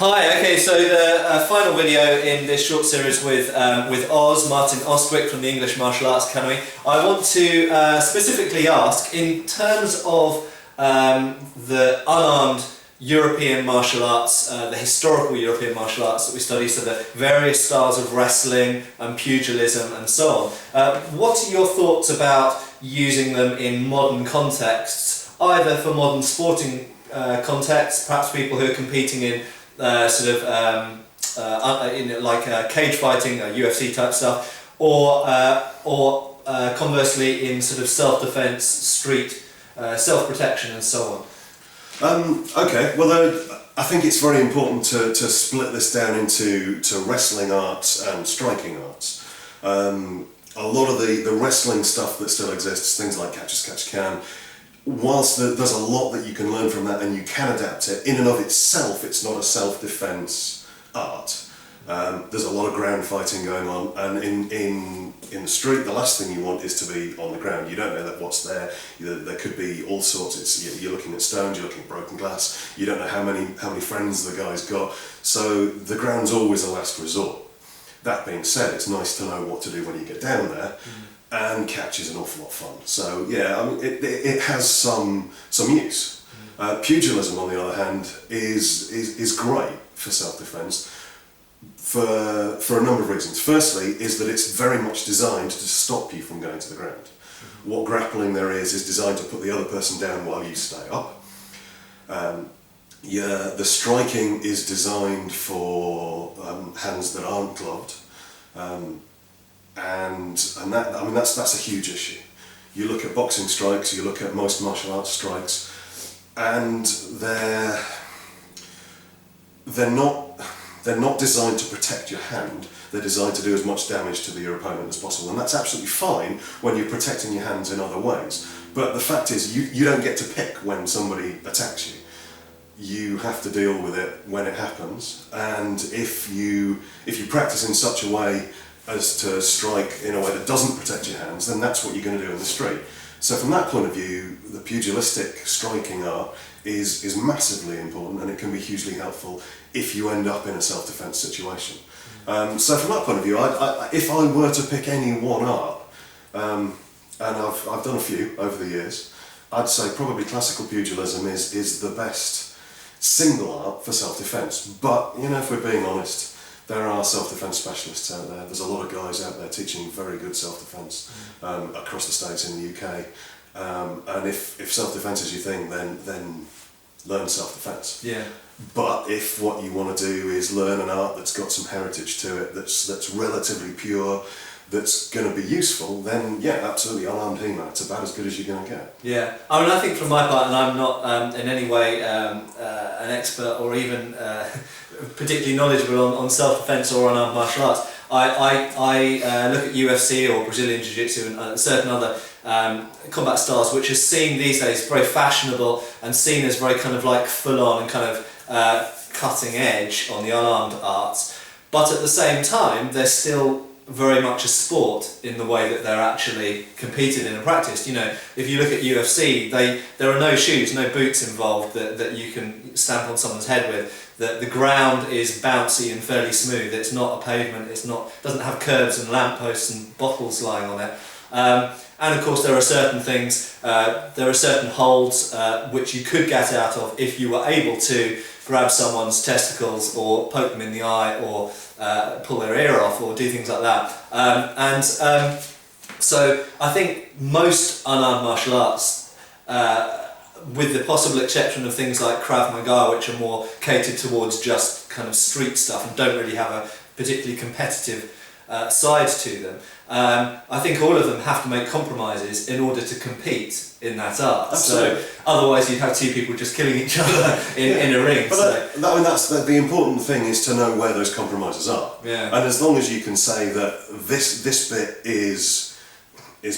Hi. Okay, so the final video in this short series with Martin Austwick from the English Martial Arts Academy. I want to specifically ask, in terms of the unarmed European martial arts, the historical European martial arts that we study, so the various styles of wrestling and pugilism and so on, what are your thoughts about using them in modern contexts, either for modern sporting contexts, perhaps people who are competing in cage fighting, UFC type stuff, or conversely in sort of self-defense, street self-protection and so on? Okay, well I think it's very important to split this down into wrestling arts and striking arts. A lot of the wrestling stuff that still exists, things like catch as catch can, whilst there's a lot that you can learn from that and you can adapt it, in and of itself it's not a self-defense art. There's a lot of ground fighting going on, and in the street the last thing you want is to be on the ground. You don't know that what's there. There could be all sorts. You're looking at stones, you're looking at broken glass, you don't know how many friends the guy's got, so the ground's always a last resort. That being said, it's nice to know what to do when you get down there. And catch is an awful lot of fun. So yeah, I mean, it has some use. Pugilism, on the other hand, is great for self-defense for a number of reasons. Firstly, is that it's very much designed to stop you from going to the ground. What grappling there is designed to put the other person down while you stay up. The striking is designed for hands that aren't gloved. And that, I mean, that's a huge issue. You look at boxing strikes, you look at most martial arts strikes, and they're not designed to protect your hand. They're designed to do as much damage to your opponent as possible, and that's absolutely fine when you're protecting your hands in other ways. But the fact is, you don't get to pick when somebody attacks you. You have to deal with it when it happens, and if you practice in such a way as to strike in a way that doesn't protect your hands, then that's what you're going to do in the street. So from that point of view, the pugilistic striking art is massively important, and it can be hugely helpful if you end up in a self-defense situation. So from that point of view, if I were to pick any one art, and I've done a few over the years, I'd say probably classical pugilism is the best single art for self-defense. But you know, if we're being honest, there are self-defense specialists out there. There's a lot of guys out there teaching very good self-defense across the States, in the UK. And if self-defense is your thing, then learn self-defense. Yeah. But if what you want to do is learn an art that's got some heritage to it, that's relatively pure, that's going to be useful, then yeah, absolutely, unarmed HEMA, it's about as good as you're going to get. Yeah, I mean, I think from my part, and I'm not in any way an expert or even particularly knowledgeable on self-defense or unarmed martial arts, I look at UFC or Brazilian Jiu-Jitsu and certain other combat styles which are seen these days very fashionable and seen as very kind of like full-on and kind of cutting edge on the unarmed arts, but at the same time they're still very much a sport in the way that they're actually competed in and practiced. You know, if you look at UFC, there are no shoes, no boots involved that you can stamp on someone's head with. The ground is bouncy and fairly smooth. It's not a pavement. Doesn't have curbs and lampposts and bottles lying on it. And of course, there are certain things. There are certain holds which you could get out of if you were able to grab someone's testicles or poke them in the eye or pull their ear off or do things like that. So I think most unarmed martial arts, with the possible exception of things like Krav Maga, which are more catered towards just kind of street stuff and don't really have a particularly competitive side to them, I think all of them have to make compromises in order to compete in that art. Absolutely. So otherwise you'd have two people just killing each other in a ring. But I mean, that's the important thing, is to know where those compromises are. Yeah. And as long as you can say that this bit is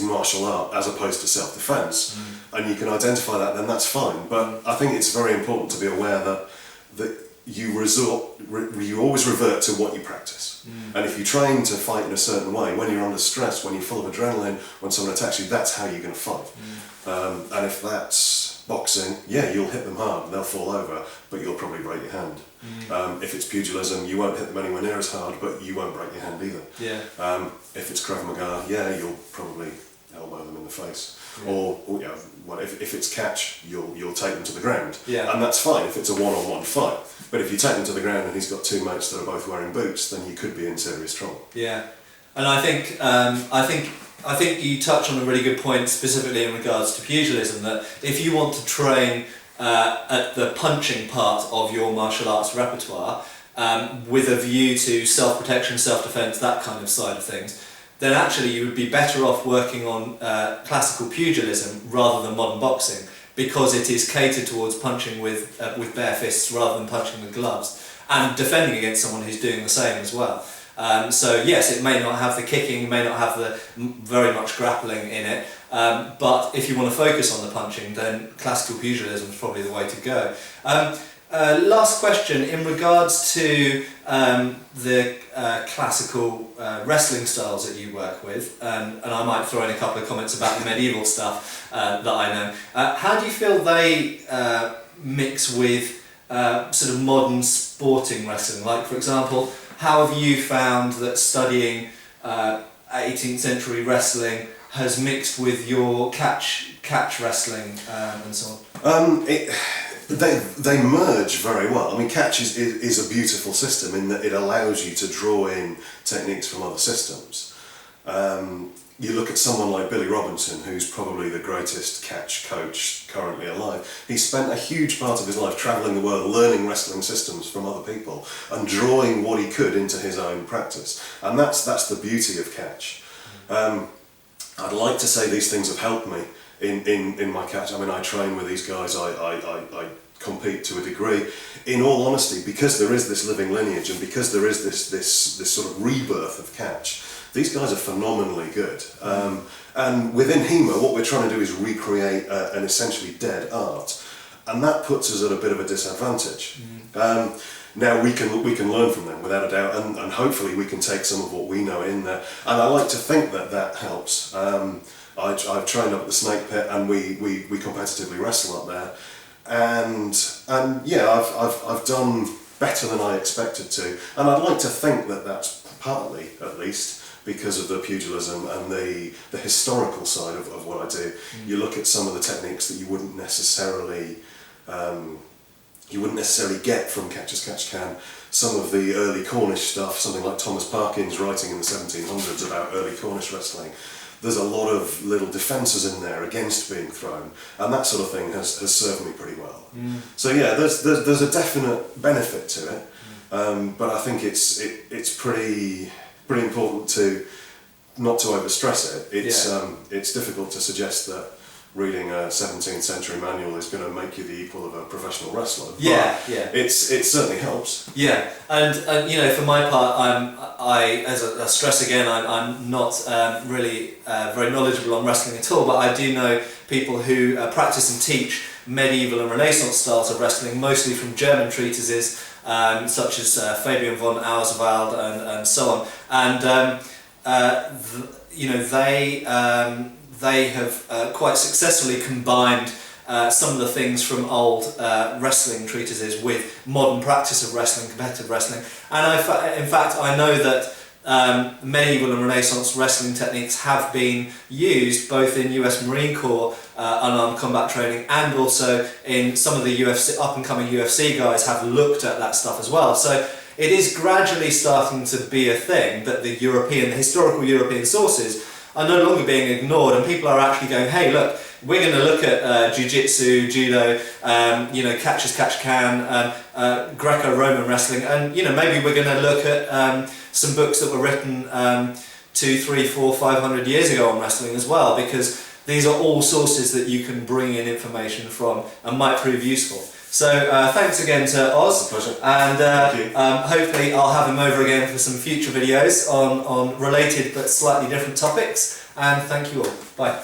martial art as opposed to self-defense, and you can identify that, then that's fine. But I think it's very important to be aware that you always revert to what you practice. And if you train to fight in a certain way, when you're under stress, when you're full of adrenaline, when someone attacks you, that's how you're going to fight. And if that's boxing, yeah, you'll hit them hard and they'll fall over, but you'll probably break your hand. If it's pugilism, you won't hit them anywhere near as hard, but you won't break your hand either. Yeah. If it's Krav Maga, yeah, you'll probably elbow them in the face. Or you know, well, if it's catch, you'll take them to the ground. Yeah. And that's fine if it's a one-on-one fight. But if you take them to the ground and he's got two mates that are both wearing boots, then you could be in serious trouble. Yeah. And I think you touch on a really good point, specifically in regards to pugilism, that if you want to train at the punching part of your martial arts repertoire, with a view to self-protection, self-defense, that kind of side of things, then actually you would be better off working on classical pugilism rather than modern boxing, because it is catered towards punching with bare fists rather than punching with gloves, and defending against someone who's doing the same as well. So yes, it may not have the kicking, may not have the very much grappling in it, but if you want to focus on the punching, then classical pugilism is probably the way to go. Last question, in regards to the classical wrestling styles that you work with, and I might throw in a couple of comments about the medieval stuff that I know. How do you feel they mix with sort of modern sporting wrestling? Like, for example, how have you found that studying 18th century wrestling has mixed with your catch wrestling and so on? They merge very well. I mean, catch is a beautiful system in that it allows you to draw in techniques from other systems. You look at someone like Billy Robinson, who's probably the greatest catch coach currently alive. He spent a huge part of his life travelling the world, learning wrestling systems from other people and drawing what he could into his own practice. And that's the beauty of catch. I'd like to say these things have helped me in my catch. I mean, I train with these guys, I compete to a degree. In all honesty, because there is this living lineage and because there is this sort of rebirth of catch, these guys are phenomenally good. And within HEMA, what we're trying to do is recreate an essentially dead art, and that puts us at a bit of a disadvantage. Now we can learn from them without a doubt, and hopefully we can take some of what we know in there. And I like to think that helps. I've trained up at the Snake Pit, and we competitively wrestle up there, and yeah, I've done better than I expected to, and I'd like to think that that's partly, at least, because of the pugilism and the historical side of what I do. You look at some of the techniques that you wouldn't necessarily get from Catch as Catch Can. Some of the early Cornish stuff, something like Thomas Parkins writing in the 1700s about early Cornish wrestling. There's a lot of little defences in there against being thrown, and that sort of thing has served me pretty well. So yeah, there's a definite benefit to it, but I think it's pretty important to not to overstress it. It's difficult to suggest that reading a 17th century manual is going to make you the equal of a professional wrestler. It certainly helps. Yeah, and you know, for my part, as I stress again, I'm not really very knowledgeable on wrestling at all, but I do know people who practice and teach medieval and Renaissance styles of wrestling, mostly from German treatises, such as Fabian von Auerswald and so on. And you know, they have quite successessly combined some of the things from old wrestling treatises with modern practice of wrestling, competitive wrestling. And in fact, I know that medieval and Renaissance wrestling techniques have been used both in US Marine Corps unarmed combat training, and also in some of the UFC, up-and-coming UFC guys have looked at that stuff as well. So it is gradually starting to be a thing that the historical European sources are no longer being ignored, and people are actually going, hey, look, we're going to look at jiu-jitsu, judo, you know, catch as catch can, Greco-Roman wrestling, and you know, maybe we're going to look at some books that were written 200, 300, 400, 500 years ago on wrestling as well, because these are all sources that you can bring in information from and might prove useful. So thanks again to Oz, pleasure. And hopefully I'll have him over again for some future videos on related but slightly different topics, and thank you all. Bye.